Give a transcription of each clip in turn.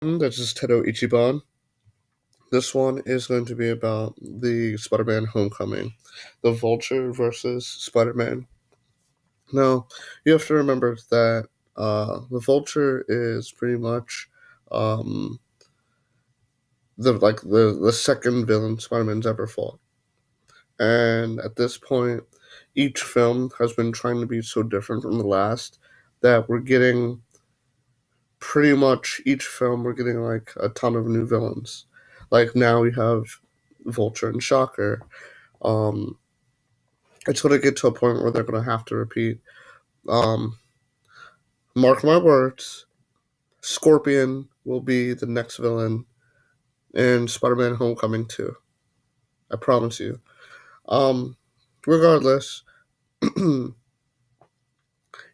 This is Tedo Ichiban. This one is going to be about the Spider-Man Homecoming, the Vulture versus Spider-Man. Now, you have to remember that the Vulture is pretty much um, the second villain Spider-Man's ever fought, and at this point, each film has been trying to be so different from the last that we're getting pretty much each film we're getting like a ton of new villains. Like now we have Vulture and Shocker. Um, it's going to get to a point where they're going to have to repeat. Um, Mark my words, Scorpion will be the next villain in Spider-Man: Homecoming 2. I promise you. Um, Regardless,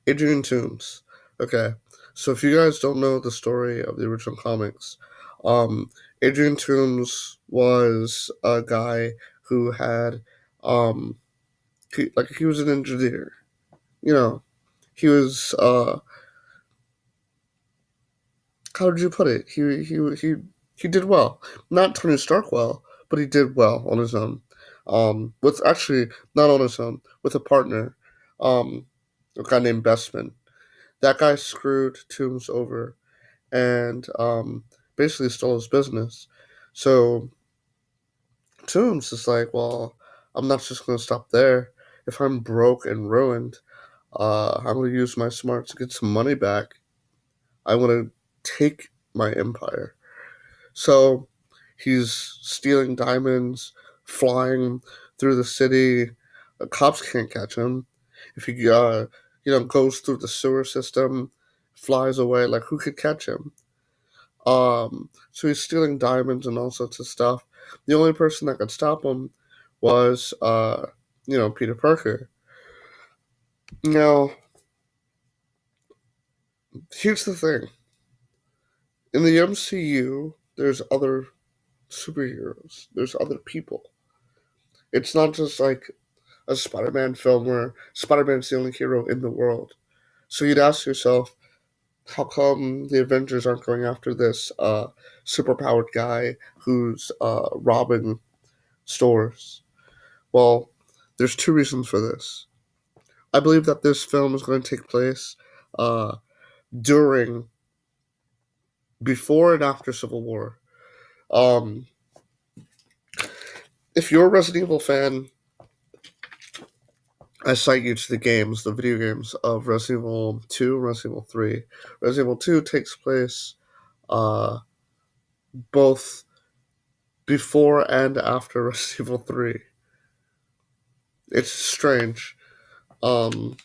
Adrian Toomes. Okay, so if you guys don't know the story of the original comics, um, Adrian Toomes was a guy who had, um, he was an engineer. You know, he was how did you put it? He did well. Not Tony Stark well, but he did well on his own. With actually not on his own, with a partner, um, a guy named Bestman. That guy screwed Toomes over and basically stole his business. So Toomes is like, well, I'm not just going to stop there. If I'm broke and ruined, I'm going to use my smarts to get some money back. I want to take my empire. So he's stealing diamonds, flying through the city. The cops can't catch him. If he, goes through the sewer system, flies away, like who could catch him? So he's stealing diamonds and all sorts of stuff. The only person that could stop him was, Peter Parker. Now, here's the thing. In the MCU, there's other superheroes. There's other people. It's not just like a Spider-Man film where Spider-Man's the only hero in the world. So you'd ask yourself, how come the Avengers aren't going after this superpowered guy who's robbing stores? Well, there's two reasons for this. I believe that this film is going to take place uh, during, before, and after Civil War. Um, if you're a Resident Evil fan, I cite you to the games, the video games of Resident Evil 2, Resident Evil 3. Resident Evil 2 takes place uh, both before and after Resident Evil 3. It's strange. Um,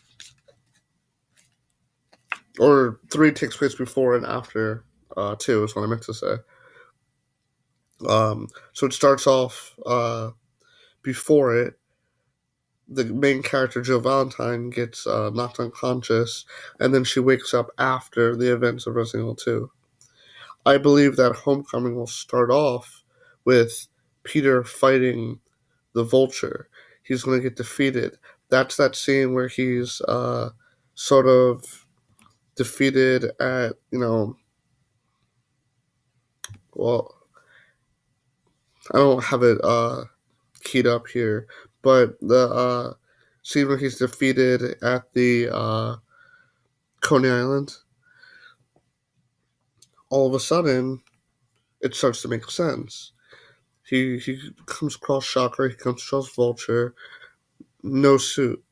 or 3 takes place before and after 2 is what I meant to say. So it starts off before it. The main character, Jill Valentine, gets knocked unconscious, and then she wakes up after the events of Resident Evil 2. I believe that Homecoming will start off with Peter fighting the Vulture. He's going to get defeated. That's that scene where he's sort of defeated at, well, I don't have it keyed up here, but the scene where he's defeated at the Coney Island, all of a sudden, it starts to make sense. He comes across Shocker, he comes across Vulture, no suit,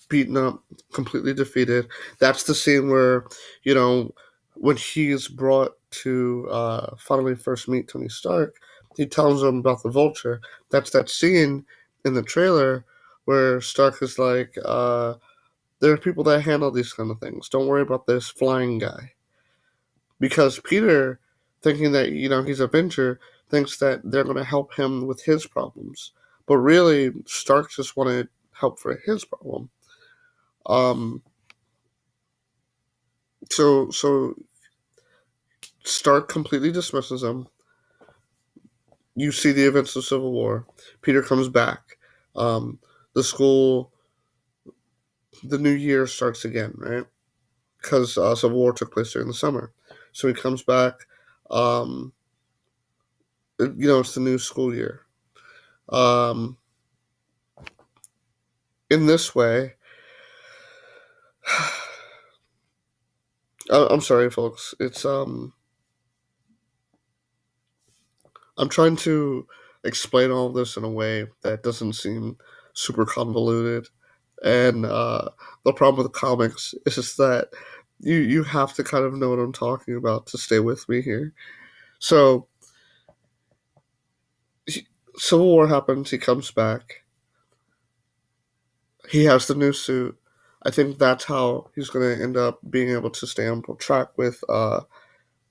beaten up, completely defeated. That's the scene where, when he's brought to finally first meet Tony Stark, he tells him about the Vulture. That's that scene in the trailer where Stark is like, there are people that handle these kind of things. Don't worry about this flying guy. Because Peter, thinking that, he's a Avenger, thinks that they're going to help him with his problems. But really, Stark just wanted help for his problem. Um, so Stark completely dismisses him. You see the events of Civil War. Peter comes back. The school, the new year starts again, right? Because Civil War took place during the summer. So he comes back. Um, it's the new school year. Um, in this way, I'm sorry, folks. I'm trying to explain all of this in a way that doesn't seem super convoluted. And the problem with comics is just that you have to kind of know what I'm talking about to stay with me here. So he, Civil War happens. He comes back. He has the new suit. I think that's how he's going to end up being able to stay on track with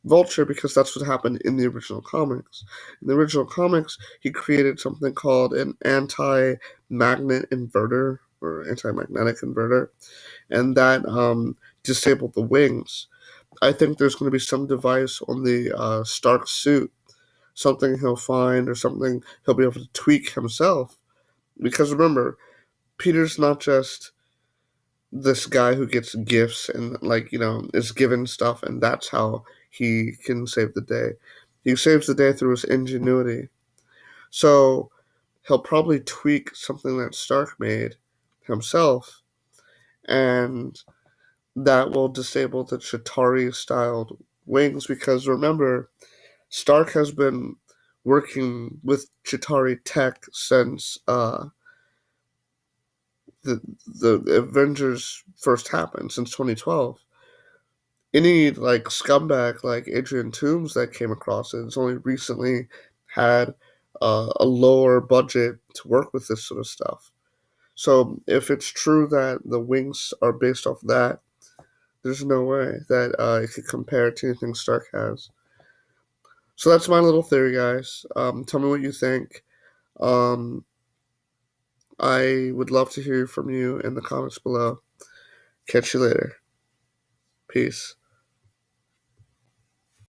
Vulture, because that's what happened in the original comics. In the original comics, he created something called an anti-magnet inverter or anti-magnetic inverter, and that disabled the wings. I think there's going to be some device on the Stark suit, something he'll find or something he'll be able to tweak himself. Because remember, Peter's not just this guy who gets gifts and is given stuff, and that's how he can save the day. He saves the day through his ingenuity. So he'll probably tweak something that Stark made himself, and that will disable the Chitauri styled wings. Because remember, Stark has been working with Chitauri tech since the Avengers first happened, since 2012. Any scumbag like Adrian Toomes that came across it has only recently had a lower budget to work with this sort of stuff. So if it's true that the wings are based off that, there's no way that it could compare to anything Stark has. So that's my little theory, guys. Tell me what you think. Um, I would love to hear from you in the comments below. Catch you later. Peace.